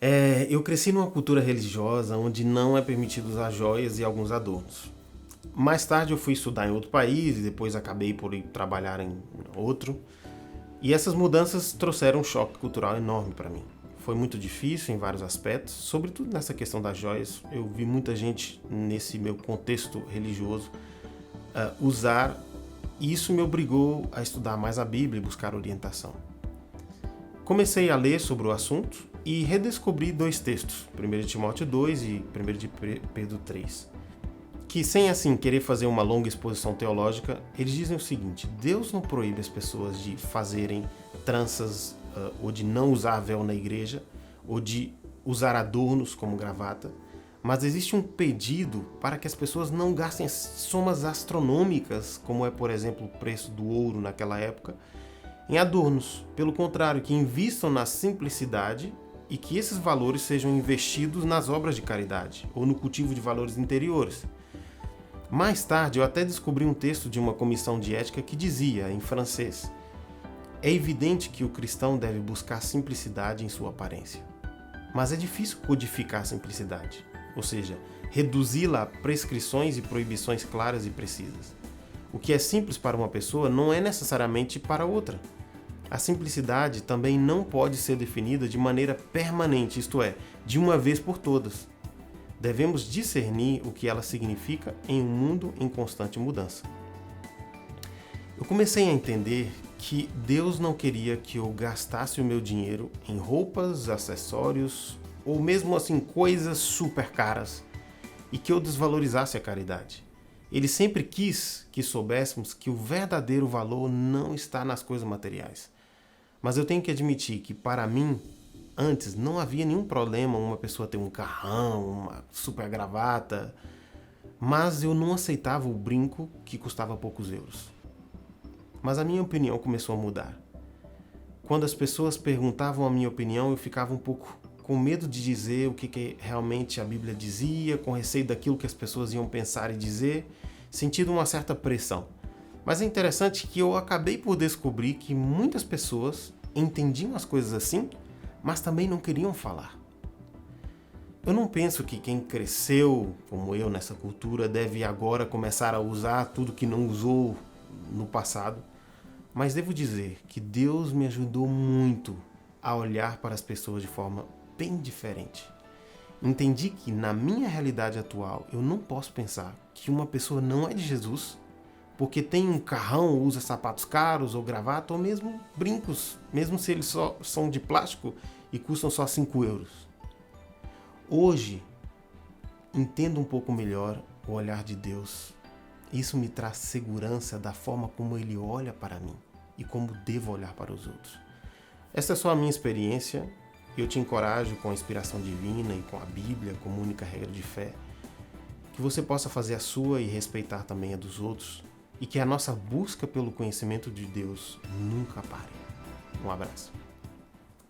Eu cresci numa cultura religiosa onde não é permitido usar joias e alguns adornos. Mais tarde eu fui estudar em outro país e depois acabei por ir trabalhar em outro. E essas mudanças trouxeram um choque cultural enorme para mim. Foi muito difícil em vários aspectos, sobretudo nessa questão das joias. Eu vi muita gente nesse meu contexto religioso usar, e isso me obrigou a estudar mais a Bíblia e buscar orientação. Comecei a ler sobre o assunto e redescobri dois textos, 1 Timóteo 2 e 1 de Pedro 3, que sem assim querer fazer uma longa exposição teológica, eles dizem o seguinte: Deus não proíbe as pessoas de fazerem tranças ou de não usar véu na igreja ou de usar adornos como gravata, mas existe um pedido para que as pessoas não gastem somas astronômicas, como é, por exemplo, o preço do ouro naquela época, em adornos. Pelo contrário, que invistam na simplicidade e que esses valores sejam investidos nas obras de caridade ou no cultivo de valores interiores. Mais tarde, eu até descobri um texto de uma comissão de ética que dizia, em francês: é evidente que o cristão deve buscar simplicidade em sua aparência. Mas é difícil codificar a simplicidade, ou seja, reduzi-la a prescrições e proibições claras e precisas. O que é simples para uma pessoa não é necessariamente para outra. A simplicidade também não pode ser definida de maneira permanente, isto é, de uma vez por todas. Devemos discernir o que ela significa em um mundo em constante mudança. Eu comecei a entender que Deus não queria que eu gastasse o meu dinheiro em roupas, acessórios ou mesmo assim coisas super caras e que eu desvalorizasse a caridade. Ele sempre quis que soubéssemos que o verdadeiro valor não está nas coisas materiais. Mas eu tenho que admitir que, para mim, antes não havia nenhum problema uma pessoa ter um carrão, uma super gravata, mas eu não aceitava o brinco que custava poucos euros. Mas a minha opinião começou a mudar. Quando as pessoas perguntavam a minha opinião, eu ficava um pouco com medo de dizer o que realmente a Bíblia dizia, com receio daquilo que as pessoas iam pensar e dizer, sentindo uma certa pressão. Mas é interessante que eu acabei por descobrir que muitas pessoas entendiam as coisas assim, mas também não queriam falar. Eu não penso que quem cresceu, como eu, nessa cultura, deve agora começar a usar tudo que não usou no passado, mas devo dizer que Deus me ajudou muito a olhar para as pessoas de forma bem diferente. Entendi que na minha realidade atual eu não posso pensar que uma pessoa não é de Jesus porque tem um carrão, ou usa sapatos caros ou gravata ou mesmo brincos, mesmo se eles só são de plástico e custam só 5 euros. Hoje, entendo um pouco melhor o olhar de Deus. Isso me traz segurança da forma como Ele olha para mim e como devo olhar para os outros. Essa é só a minha experiência e eu te encorajo, com a inspiração divina e com a Bíblia como única regra de fé, que você possa fazer a sua e respeitar também a dos outros e que a nossa busca pelo conhecimento de Deus nunca pare. Um abraço.